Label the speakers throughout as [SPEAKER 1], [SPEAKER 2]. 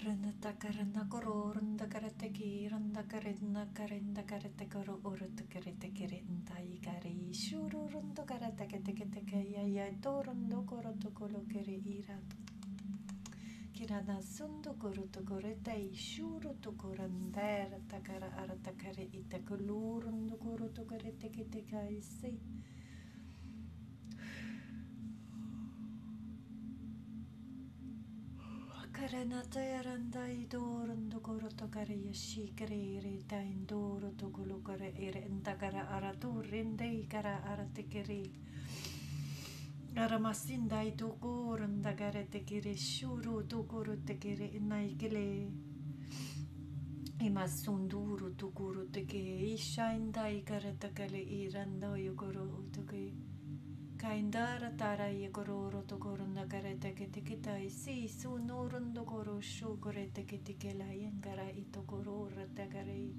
[SPEAKER 1] Renata karana koro runda karate ki runda karena karenda karate koro urut karate kirenda ikari shuru runda karate kete kete kaya ya dorundo koro to kolo kere ira kirana sundu koro to korete shuru to korandera takara arata kare itakulurundu koro to karate kete kai sei Karanata yaranda idorando koroto kare yashi kare ta indoro to kolo kare ere intakara araturinde kara aratekere aramasinda ito koranda kare tekere shuru to koro tekere inaikele imasunduru to koro teke ishainda ikara takale iranda yokoro toke Kaindara tara ye kororo to korunda kare teke teke tai si su norundo koro shu kore teke teke la yengara ito korora takare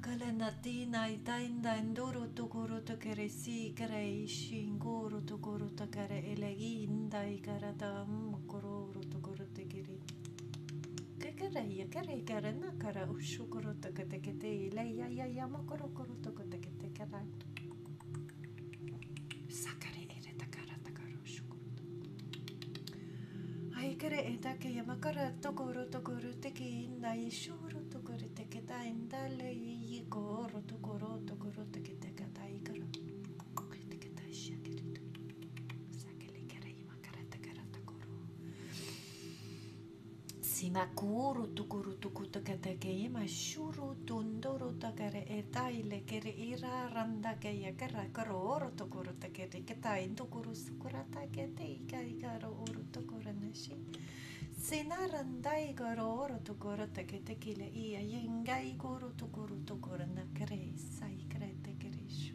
[SPEAKER 1] Kalenatina itainda indoro to koro to kere si kare ishingoro to koro to kare eleginda ikarata kororo to koro tekere Kare kare na kara ushu koro to teke te le ya makoro koro to teke teke ra Sakare ere takara takaro shukuru. Aikare etake yamakara tokoro teke inda ishuru tokoro teke ta indale yikoro tokoro teke teke ta ikara. Teke ta shakiri. Sakale kare yamakara takara takoro. Simakuru tukuru tuku teke ima shuru tundoro takare etaile kere ira randa kaya kara karo oro tokoro teke ta indukuru sukura take ika ikaro oro tokoro nashi sinaranda ikaro oro tokoro teke le iya yenga ikoro tokoro nakare sai kare tekere shu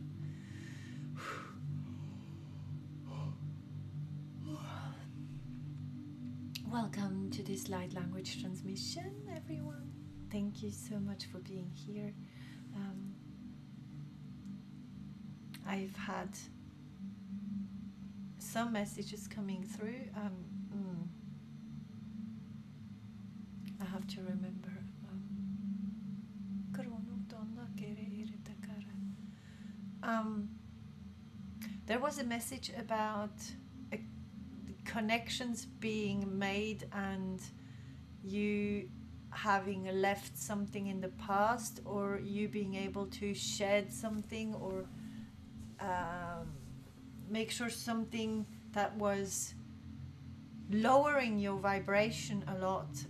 [SPEAKER 1] Welcome to this light language transmission, everyone. Thank you so much for being here. I've had some messages coming through. I have to remember. There was a message about connections being made and you having left something in the past, or you being able to shed something, or make sure something that was lowering your vibration a lot,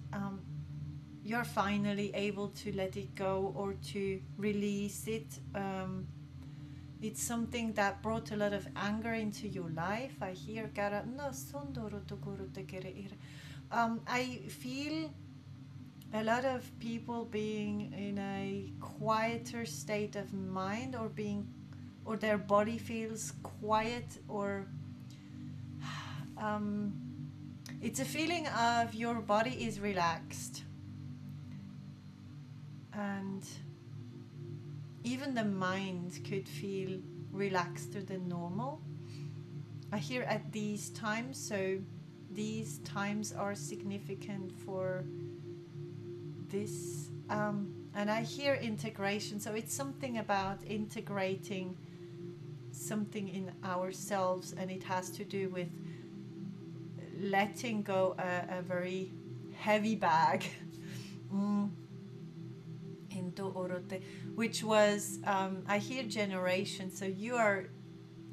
[SPEAKER 1] you're finally able to let it go or to release it. It's something that brought a lot of anger into your life. I hear I feel a lot of people being in a quieter state of mind, or their body feels quiet, or it's a feeling of your body is relaxed, and even the mind could feel relaxeder than normal. I hear at these times, so these times are significant for this, and I hear integration, so it's something about integrating something in ourselves, and it has to do with letting go a very heavy bag into orote, which was I hear generation, so you are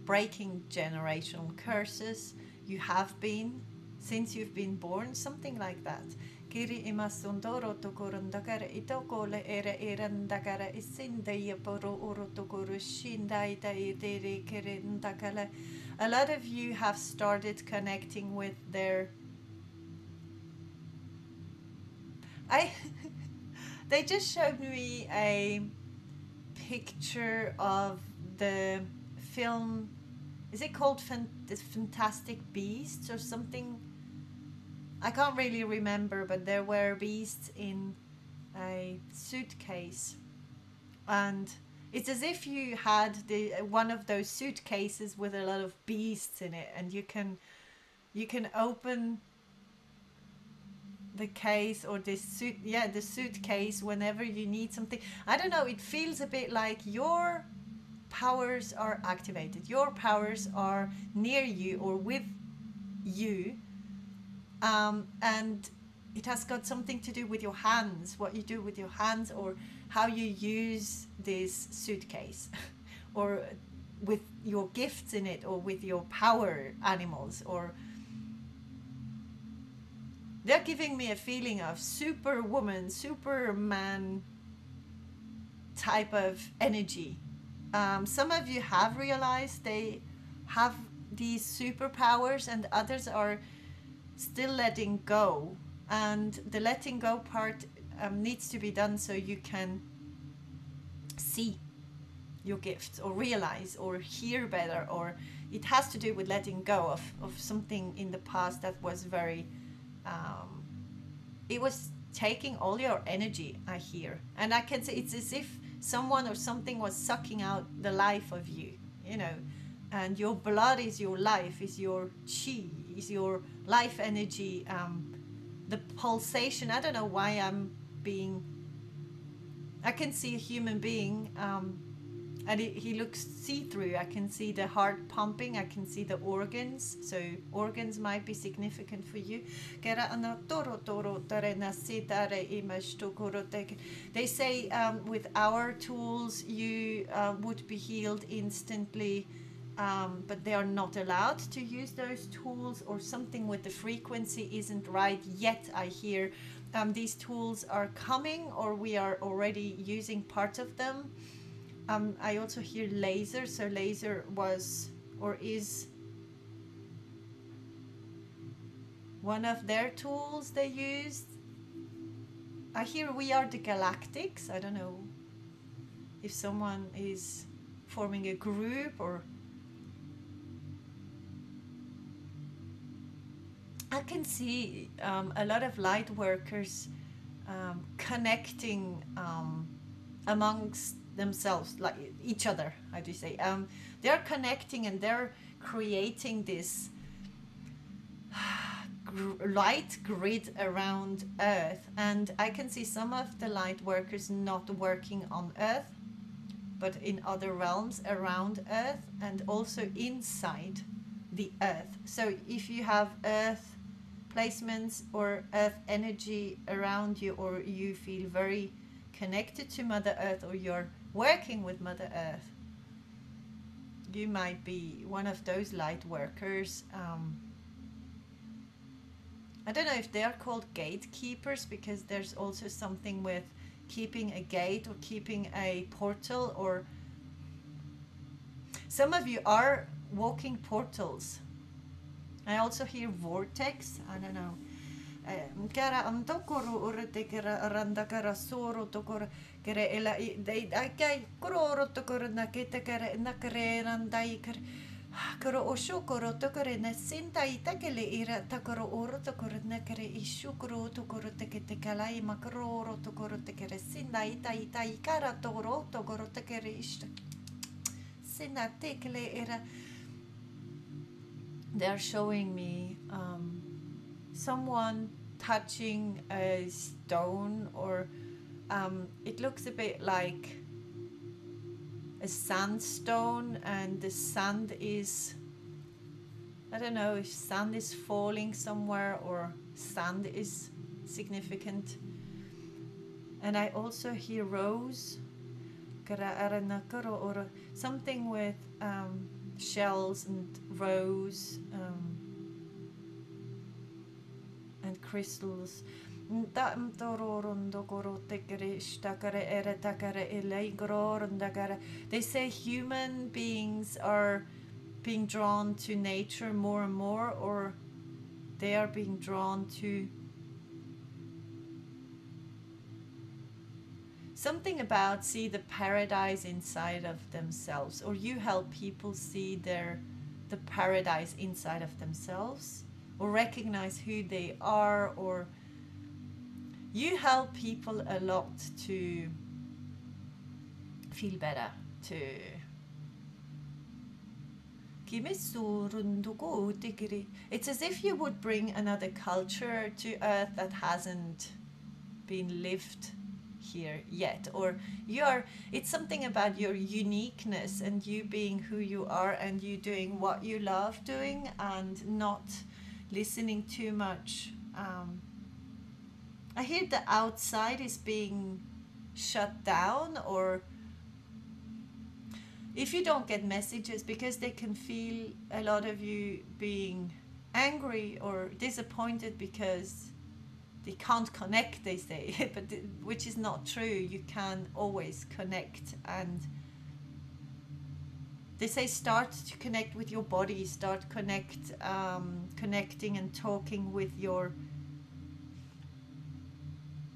[SPEAKER 1] breaking generational curses. You have been since you've been born, something like that. Kiri imasundoro tokorundakara itokole era erandakara isinda yaporo orotokoro shindaita idere kerendakala. A lot of you have started connecting with their they just showed me a picture of the film. Is it called Fantastic Beasts or something? I can't really remember, but there were beasts in a suitcase, and it's as if you had one of those suitcases with a lot of beasts in it, and you can You can open the case or the suit, yeah, the suitcase whenever you need something. I don't know, it feels a bit like your powers are activated. Your powers are near you or with you, and it has got something to do with your hands, what you do with your hands, or how you use this suitcase, or with your gifts in it, or with your power animals, or they're giving me a feeling of superwoman, superman type of energy. Some of you have realized they have these superpowers, and others are still letting go. And the letting go part needs to be done so you can see your gifts or realize or hear better, or it has to do with letting go of something in the past that was very it was taking all your energy, I hear. And I can say it's as if someone or something was sucking out the life of you, you know. And your blood is your life, is your chi, is your life energy, the pulsation. I don't know why I can see a human being, and he looks see-through. I can see the heart pumping, I can see the organs, so organs might be significant for you. They say with our tools you would be healed instantly, but they are not allowed to use those tools, or something with the frequency isn't right yet, I hear. These tools are coming, or we are already using part of them. I also hear laser, so laser was or is one of their tools they used. I hear we are the galactics. I don't know if someone is forming a group, or I can see a lot of light workers connecting amongst themselves, like each other, how do you say, they're connecting and they're creating this light grid around Earth. And I can see some of the light workers not working on Earth, but in other realms around Earth, and also inside the Earth. So if you have Earth placements or Earth energy around you, or you feel very connected to Mother Earth, or you're working with Mother Earth, you might be one of those light workers. I don't know if they are called gatekeepers, because there's also something with keeping a gate or keeping a portal, or some of you are walking portals. I also hear vortex. I don't know. Kara am tokoro urete kara aranda kara soro tokoro kere ela dei kai kororo tokoro nakete kere nakere randai kere koro oshokoro tokore na sintai takele ira takoro oro tokoro nakere ishukoro tokoro tekete kalai makroro tokoro tekere sindai tai tai kara tokoro tokoro tekere ishta sinda tekele ira. They're showing me someone touching a stone, or it looks a bit like a sandstone, and the sand is, I don't know if sand is falling somewhere or sand is significant. And I also hear rose, something with shells and rose and crystals. They say human beings are being drawn to nature more and more, or they are being drawn to something about see the paradise inside of themselves, or you help people see the paradise inside of themselves, or recognize who they are, or you help people a lot to feel better, to It's as if you would bring another culture to Earth that hasn't been lived here yet, or it's something about your uniqueness and you being who you are and you doing what you love doing and not listening too much. I hear the outside is being shut down, or if you don't get messages, because they can feel a lot of you being angry or disappointed because they can't connect, they say, but which is not true. You can always connect, and they say start to connect with your body, start connecting and talking with your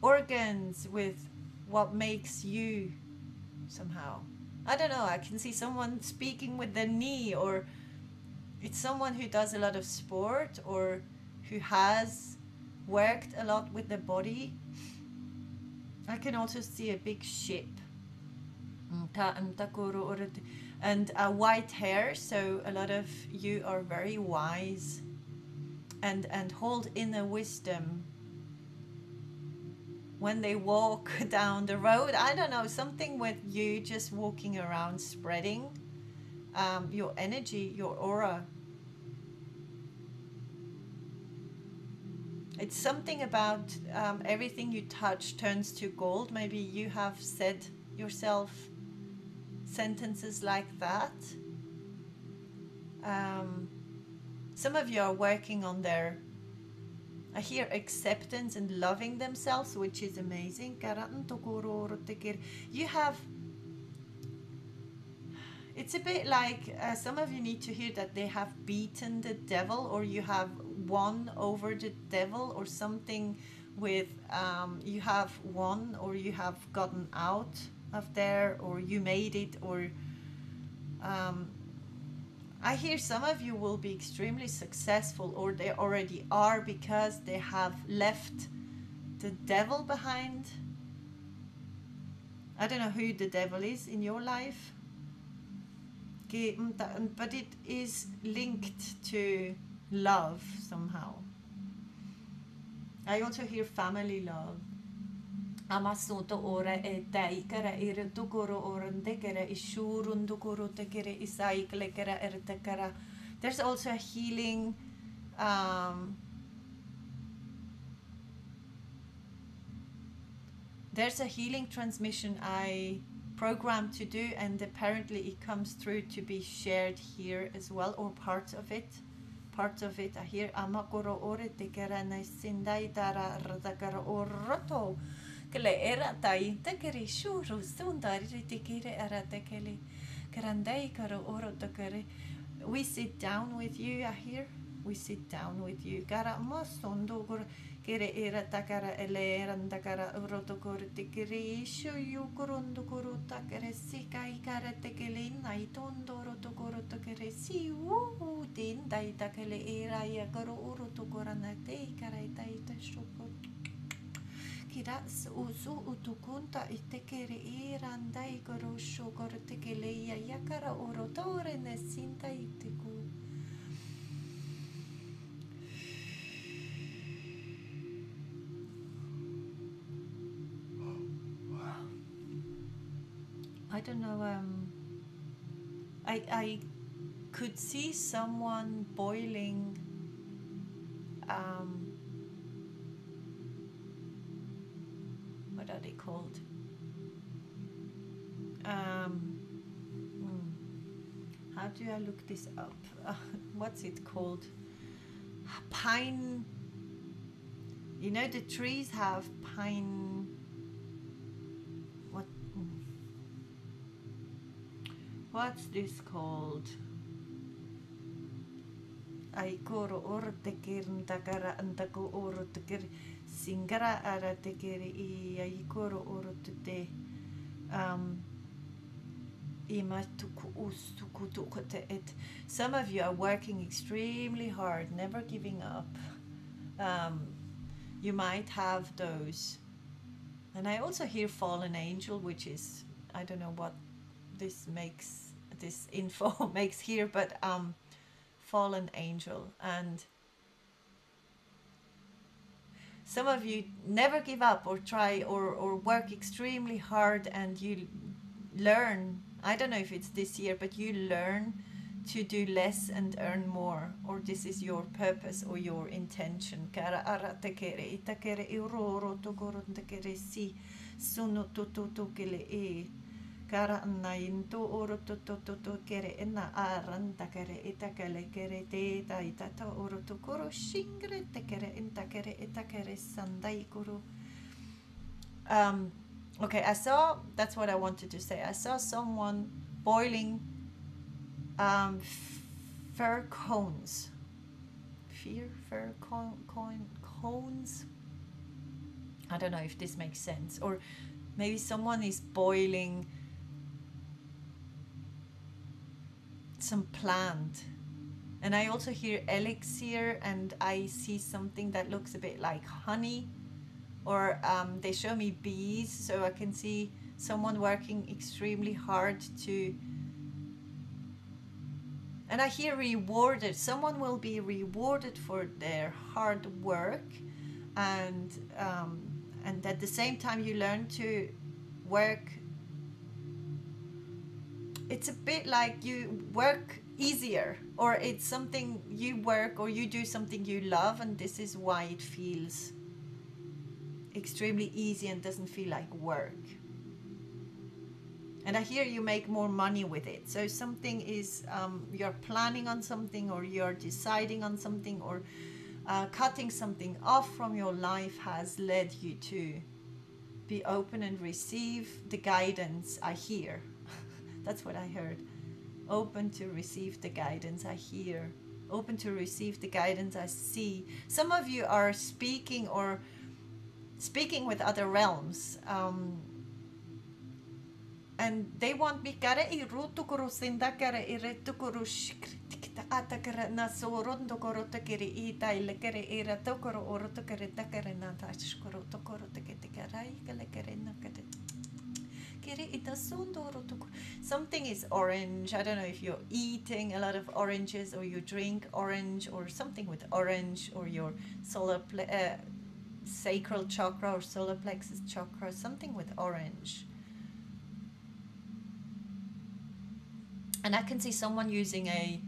[SPEAKER 1] organs, with what makes you somehow. I don't know, I can see someone speaking with their knee, or it's someone who does a lot of sport or who has worked a lot with the body. I can also see a big ship and white hair, so a lot of you are very wise and hold inner wisdom when they walk down the road. I don't know, something with you just walking around, spreading your energy, your aura. It's something about everything you touch turns to gold. Maybe you have said yourself sentences like that. Some of you are working on their, I hear, acceptance and loving themselves, which is amazing. You have, it's a bit like some of you need to hear that they have beaten the devil, or you have won over the devil, or something with you have won, or you have gotten out of there, or you made it, or I hear some of you will be extremely successful, or they already are, because they have left the devil behind. I don't know who the devil is in your life, but it is linked to love somehow. I also hear family love. Amasunto ora e daikara irtukuru orandekere ishurundukuru isaiklekera ertekara. There's also a healing there's a healing transmission I programmed to do, and apparently it comes through to be shared here as well, or parts of it. I hear amakoro ore tekera naisindai dara radakara oroto. Era tai tekeri shuru sundari tekere era tekeli karandai karo oro tekere. We sit down with you, I hear. We sit down with you. Gara mosondo kere era takara ele randakara oro tokore tekeri shu yu kurundo kuru takere sikai kara tekeli nai tondo oro tokoro tekere si wu din dai takele era ya karo oro tokora na dei kara dai tashuko. Kiras usu utukunta itekere irandai gorosho gortekele yakara orotore nesinta itiku. I don't know, I could see someone boiling what are they called? How do I look this up? What's it called? Pine. You know, the trees have pine. What's this called? Aikoro ortekir ntakara antako orotekir singara aratekiri I aikoro orotute some of you are working extremely hard, never giving up. You might have those. And I also hear fallen angel, which is, I don't know what this info makes here, but fallen angel. And some of you never give up or try or work extremely hard, and you learn, I don't know if it's this year, but you learn to do less and earn more, or this is your purpose or your intention. Kara ara te kere ita kere I roro to koro te kere si sunu to kele e kara na into oro to kere ena aranta kere ita kere te ta ita to oro to koro shingre te kere inta kere ita kere sandai koro. Okay, that's what I wanted to say. I saw someone boiling fir cones. Fir cones. I don't know if this makes sense. Or maybe someone is boiling some plant. And I also hear elixir, and I see something that looks a bit like honey. Or they show me bees, so I can see someone working extremely hard to, and I hear rewarded. Someone will be rewarded for their hard work, and at the same time you learn to work. It's a bit like you work easier, or it's something you work or you do something you love, and this is why it feels extremely easy and doesn't feel like work. And I hear you make more money with it. So something is, you're planning on something, or you're deciding on something, or cutting something off from your life has led you to be open and receive the guidance. I hear. That's what I heard. Open to receive the guidance I hear. Open to receive the guidance I see. Some of you are speaking with other realms, and they want me kare I rutukuru sinda kare I retukuru shikritikita atakara na sorondo koro takiri ita ilekere ira tokoro oro takare takare na tashkoro tokoro taketikarai kalekere nakate kiri ita sondoro tokoro. Something is orange. I don't know if you're eating a lot of oranges, or you drink orange, or something with orange, or your solar sacral chakra or solar plexus chakra, something with orange. And I can see someone using a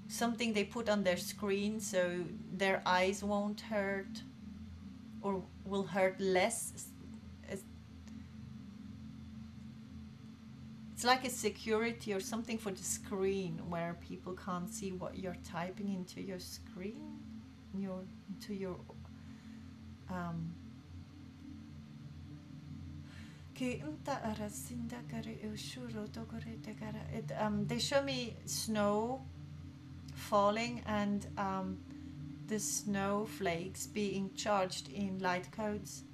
[SPEAKER 1] something they put on their screen so their eyes won't hurt, or will hurt less. It's like a security or something for the screen, where people can't see what you're typing into your screen. They show me snow falling, and the snowflakes being charged in light codes.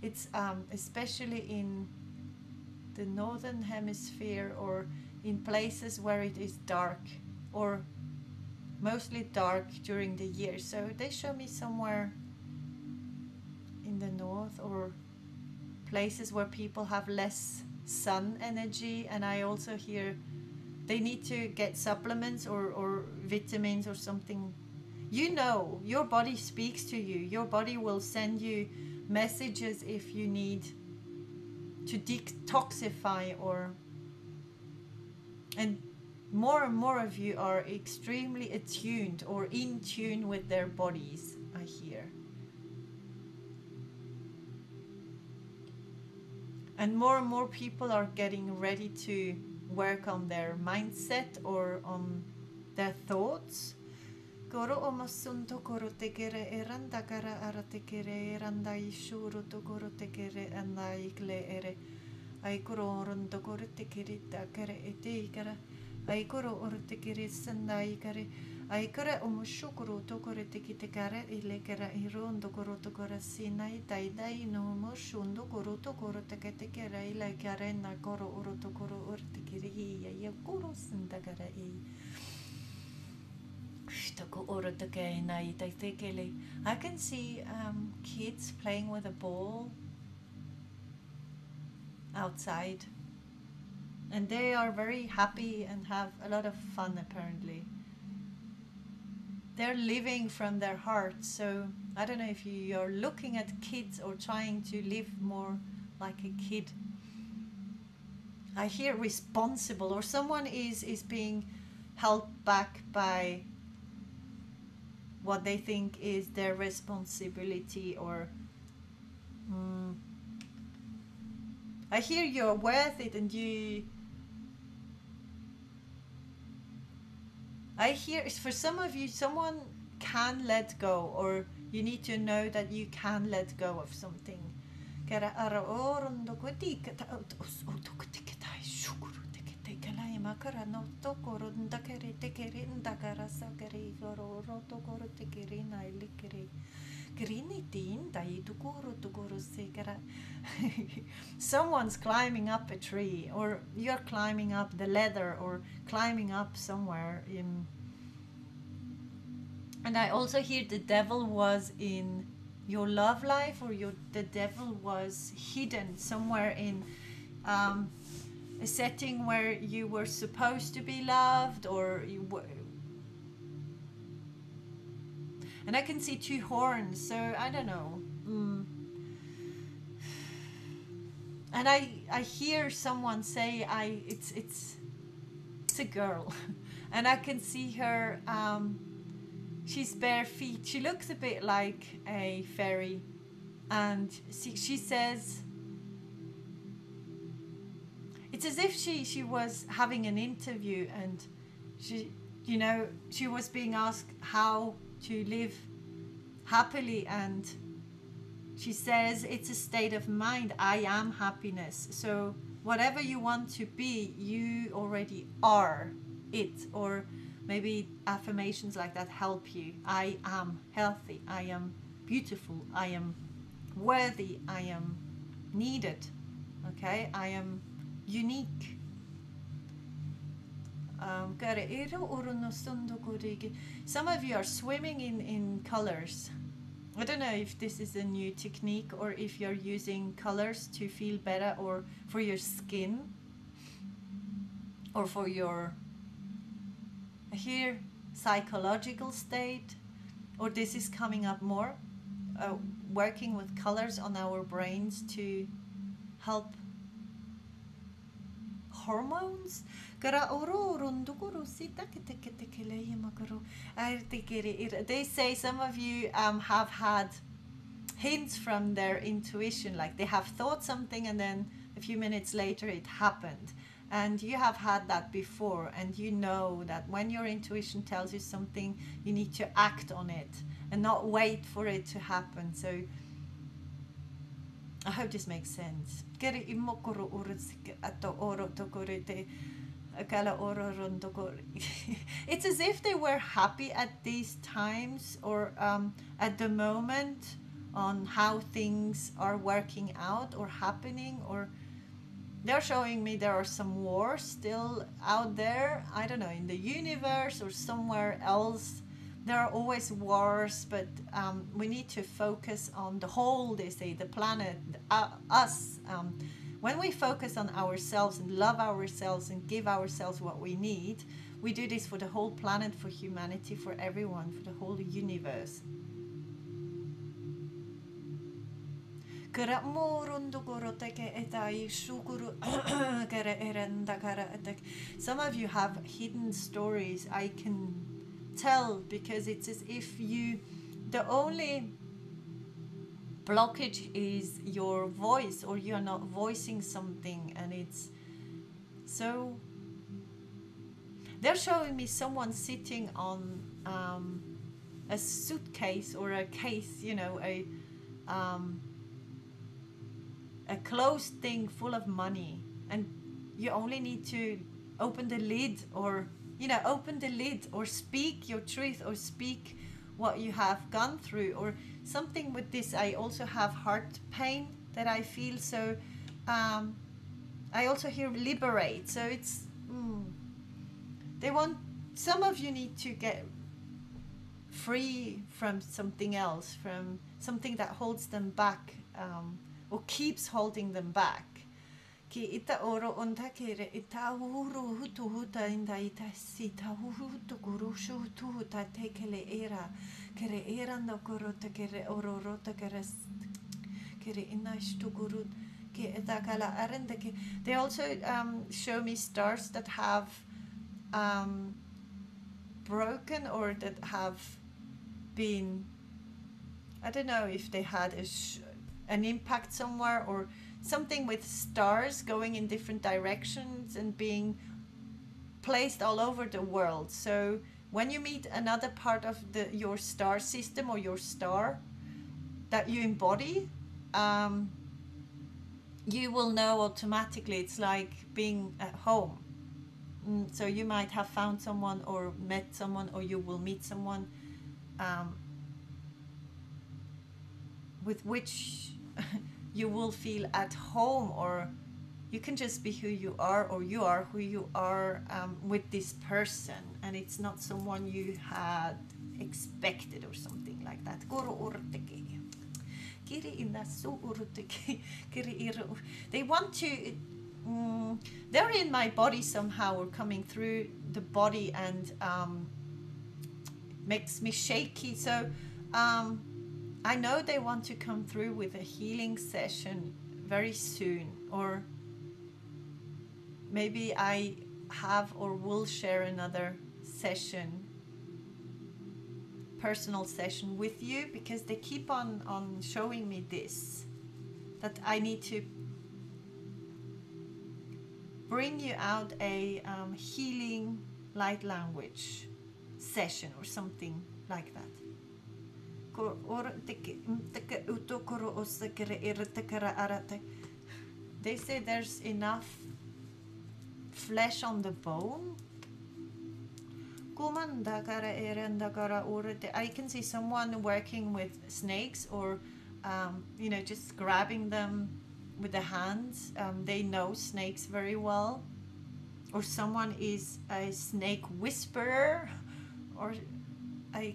[SPEAKER 1] It's especially in the northern hemisphere, or in places where it is dark, or mostly dark during the year. So they show me somewhere in the north, or places where people have less sun energy. And I also hear they need to get supplements or vitamins or something. You know, your body speaks to you. Your body will send you messages if you need to detoxify, and more of you are extremely attuned or in tune with their bodies, I hear. And more people are getting ready to work on their mindset or on their thoughts. Goro omasunto koro tekere eranda kara ara tekere eranda ishuru to koro tekere anda ikle ere ai koro rondo koro tekere takere ete kara ai koro or tekere sandai kare ai kara omushukuru to koro tekite kare ile kara irondo koro to koro sinai dai no moshundo koro to koro tekete kara ile kare na koro oro to koro or tekere ya koro sanda kara e I can see kids playing with a ball outside. And they are very happy and have a lot of fun, apparently. They're living from their heart. So I don't know if you're looking at kids or trying to live more like a kid. I hear responsible, or someone is being held back by what they think is their responsibility, or I hear you're worth it, and I hear for some of you, someone can let go, or you need to know that you can let go of something. Someone's climbing up a tree, or you're climbing up the ladder, or climbing up somewhere in. And I also hear the devil was in your love life, or the devil was hidden somewhere in a setting where you were supposed to be loved, or you were. And I can see 2 horns, so I don't know. And I hear someone say, it's a girl, and I can see her. She's bare feet. She looks a bit like a fairy, and she says, it's as if she was having an interview, and she was being asked how to live happily, and she says it's a state of mind. I am happiness. So whatever you want to be, you already are it. Or maybe affirmations like that help you. I am healthy. I am beautiful. I am worthy. I am needed. Okay? I am unique. Some of you are swimming in colors. I don't know if this is a new technique, or if you're using colors to feel better, or for your skin, or for your psychological state, or this is coming up more, working with colors on our brains to help hormones. They say some of you have had hints from their intuition, like they have thought something and then a few minutes later it happened. And you have had that before, and you know that when your intuition tells you something, you need to act on it and not wait for it to happen. So I hope this makes sense. It's as if they were happy at these times, or at the moment, on how things are working out or happening, or they're showing me there are some wars still out there. I don't know, in the universe or somewhere else. There are always wars, but we need to focus on the whole, they say, the planet, us. When we focus on ourselves and love ourselves and give ourselves what we need, we do this for the whole planet, for humanity, for everyone, for the whole universe. Some of you have hidden stories. I can tell, because it's as if the only blockage is your voice, or you're not voicing something, and it's so. They're showing me someone sitting on a suitcase, or a case, a closed thing full of money, and you only need to open the lid, or or speak your truth, or speak what you have gone through, or something with this. I also have heart pain that I feel, so I also hear liberate. So it's some of you need to get free from something else, from something that holds them back, or keeps holding them back. Ki ita oro onta kere ita uru hutu huta inda ita sita hutu guru shutu huta tekele era kere era no korota kere oro rota kere ina guru ke ita kala arenda ke. They also show me stars that have um, broken or that have been, I don't know if they had an impact somewhere or something with stars going in different directions and being placed all over the world. So when you meet another part of your star system or your star that you embody, you will know automatically. It's like being at home. So you might have found someone or met someone, or you will meet someone with which you will feel at home, or you can just be who you are, or you are who you are with this person, and it's not someone you had expected or something like that. They want to, they're in my body somehow, or coming through the body, and makes me shaky. So I know they want to come through with a healing session very soon, or maybe I have or will share another session, personal session with you, because they keep on showing me this, that I need to bring you out a healing light language session or something like that. They say there's enough flesh on the bone. I can see someone working with snakes, or just grabbing them with the hands. They know snakes very well, or someone is a snake whisperer, or I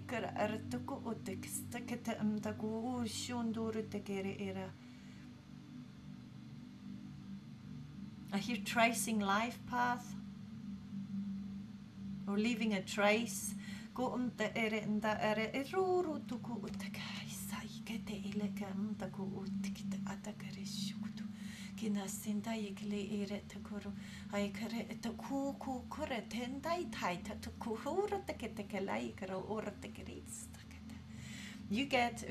[SPEAKER 1] hear tracing life path, or leaving a trace.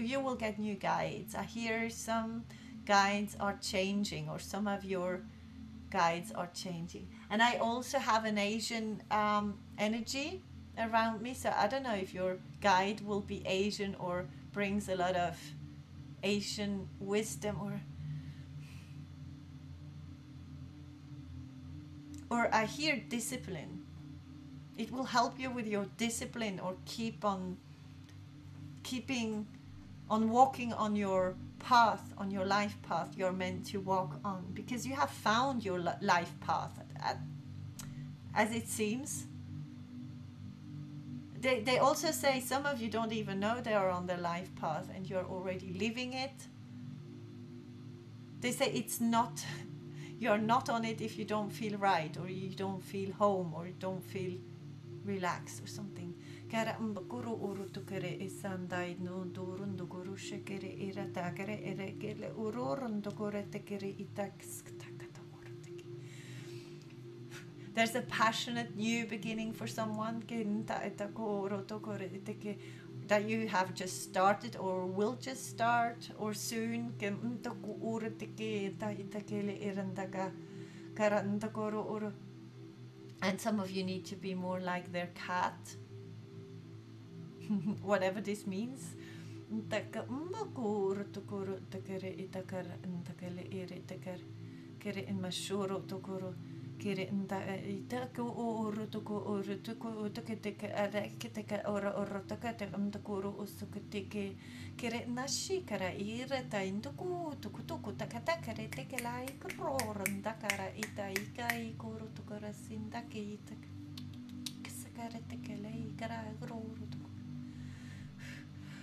[SPEAKER 1] You will get new guides. I hear some guides are changing, or some of your guides are changing. And I also have an Asian energy around me, so I don't know if your guide will be Asian or brings a lot of Asian wisdom, or I hear discipline. It will help you with your discipline, or keeping on walking on your path, on your life path you're meant to walk on, because you have found your life path as it seems. They also say some of you don't even know they are on their life path, and you're already living it. They say it's not, you're not on it if you don't feel right, or you don't feel home, or you don't feel relaxed or something. There's a passionate new beginning for someone that you have just started, or will just start, or soon. And some of you need to be more like their cat, whatever this means.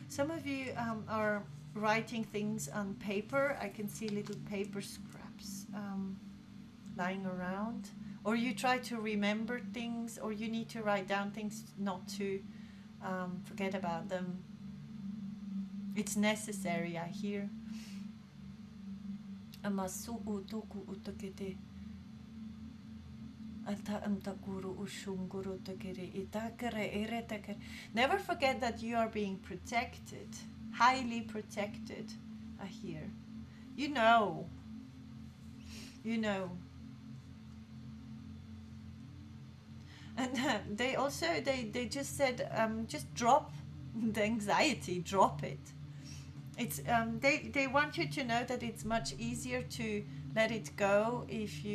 [SPEAKER 1] Some of you are writing things on paper. I can see little paper scraps. flying around, or you try to remember things, or you need to write down things not to forget about them. It's necessary, I hear. Never forget that you are being protected, highly protected, I hear. You know. And they also, they just said, just drop the anxiety, drop it. It's they want you to know that it's much easier to let it go if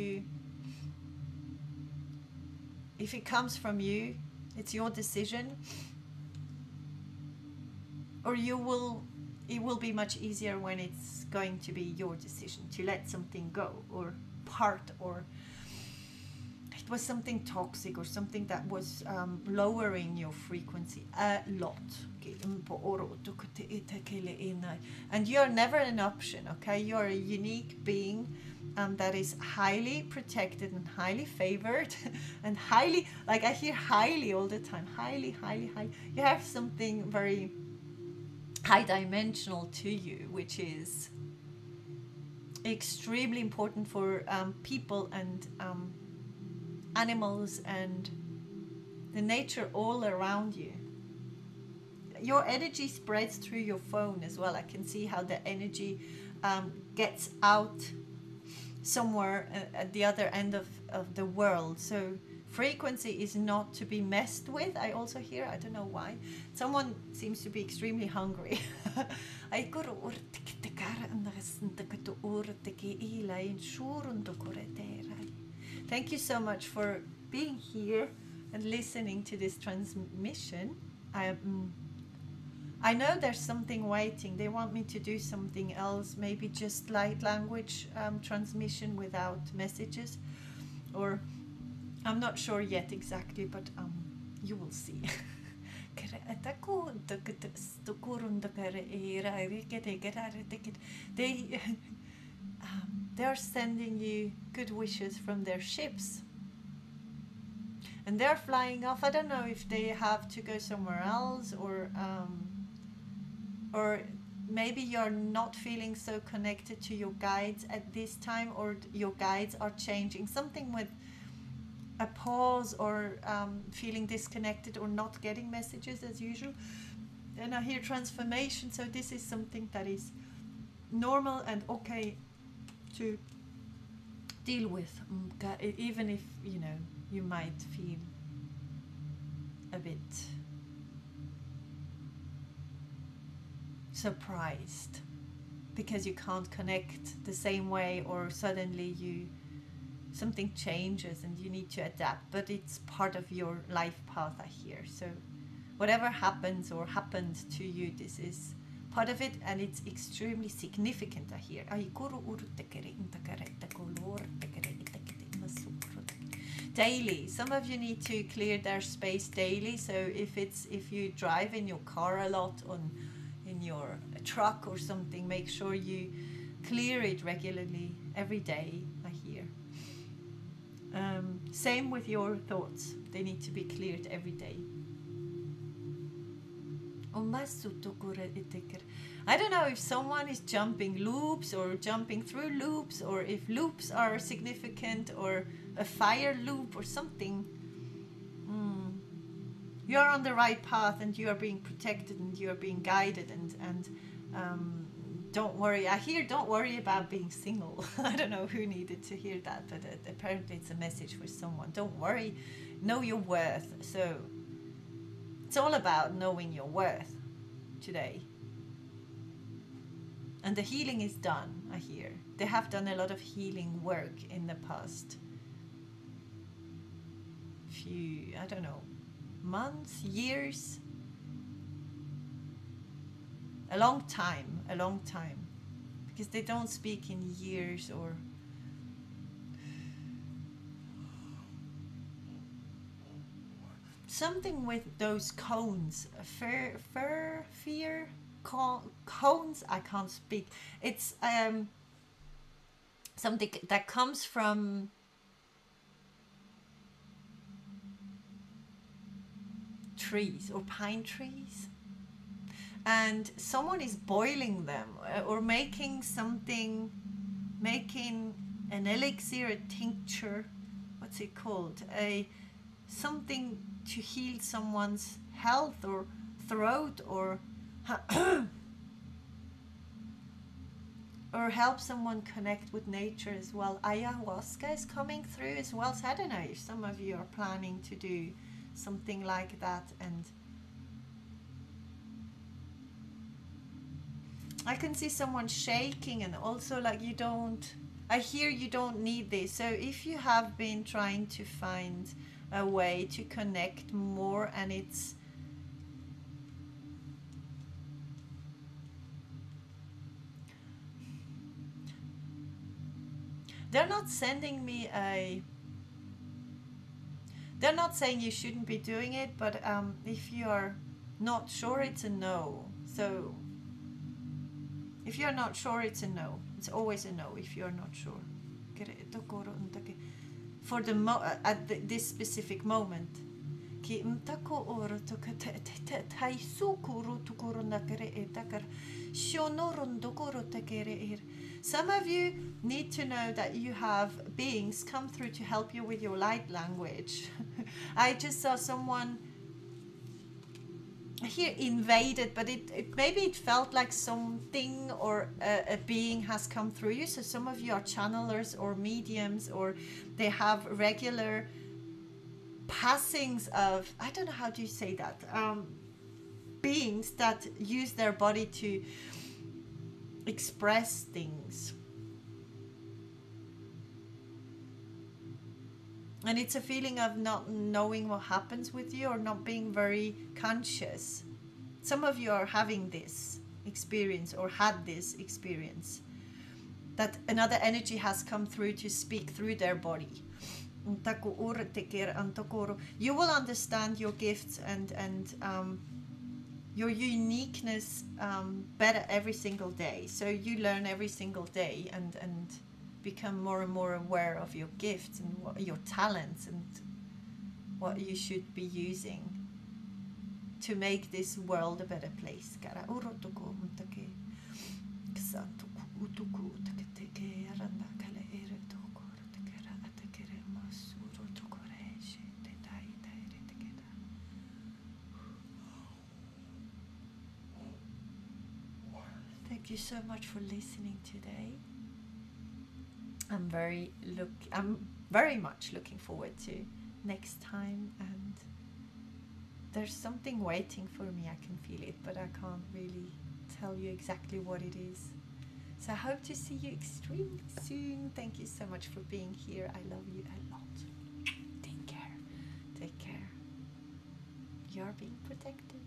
[SPEAKER 1] it comes from you. It's your decision, or it will be much easier when it's going to be your decision to let something go, or part, or it was something toxic or something that was lowering your frequency a lot. And you're never an option, okay? You're a unique being that is highly protected and highly favored and highly, like I hear highly all the time, highly. You have something very high dimensional to you, which is extremely important for people and animals and the nature all around you. Your energy spreads through your phone as well. I can see how the energy gets out somewhere at the other end of the world. So frequency is not to be messed with. I also hear, I don't know why, someone seems to be extremely hungry. Thank you so much for being here and listening to this transmission. I know there's something waiting. They want me to do something else, maybe just light language transmission without messages, or I'm not sure yet exactly, but you will see. They are sending you good wishes from their ships, and they're flying off. I don't know if they have to go somewhere else, or maybe you're not feeling so connected to your guides at this time, or your guides are changing. Something with a pause, or feeling disconnected, or not getting messages as usual. And I hear transformation, so this is something that is normal and okay to deal with, even if you might feel a bit surprised because you can't connect the same way, or suddenly something changes and you need to adapt, but it's part of your life path, I hear. So whatever happens or happened to you, this is part of it, and it's extremely significant, I hear. Daily, some of you need to clear their space daily. So if you drive in your car a lot, in your truck or something, make sure you clear it regularly every day, I hear. Same with your thoughts, they need to be cleared every day. I don't know if someone is jumping loops or jumping through loops, or if loops are significant, or a fire loop or something. You are on the right path, and you are being protected, and you are being guided, and don't worry. I hear don't worry about being single. I don't know who needed to hear that, but apparently it's a message for someone. Don't worry, know your worth. So it's all about knowing your worth today. And the healing is done, I hear. They have done a lot of healing work in the past few, I don't know, months, years, a long time, because they don't speak in years or something with those cones, cones. I can't speak. It's something that comes from trees or pine trees, and someone is boiling them or making something, making an elixir, a tincture, what's it called, a something to heal someone's health or throat, or or help someone connect with nature as well. Ayahuasca is coming through as well, so I don't know if some of you are planning to do something like that. And I can see someone shaking, and also like you don't, I hear you don't need this. So if you have been trying to find a way to connect more, and it's they're not sending me a, they're not saying you shouldn't be doing it, but if you're not sure, it's a no. So if you're not sure, it's a no. It's always a no if you're not sure. For the at this specific moment. Some of you need to know that you have beings come through to help you with your light language. I just saw someone here invaded, but it maybe it felt like something or a being has come through you. So some of you are channelers or mediums, or they have regular passings of, I don't know how do you say that, beings that use their body to express things. And it's a feeling of not knowing what happens with you, or not being very conscious. Some of you are having this experience, or had this experience, that another energy has come through to speak through their body. You will understand your gifts and your uniqueness better every single day. So you learn every single day and become more and more aware of your gifts and what your talents and what you should be using to make this world a better place. Thank you so much for listening today. I'm very much looking forward to next time, and there's something waiting for me. I can feel it, but I can't really tell you exactly what it is. So I hope to see you extremely soon. Thank you so much for being here. I love you a lot. Take care. Take care. You're being protected.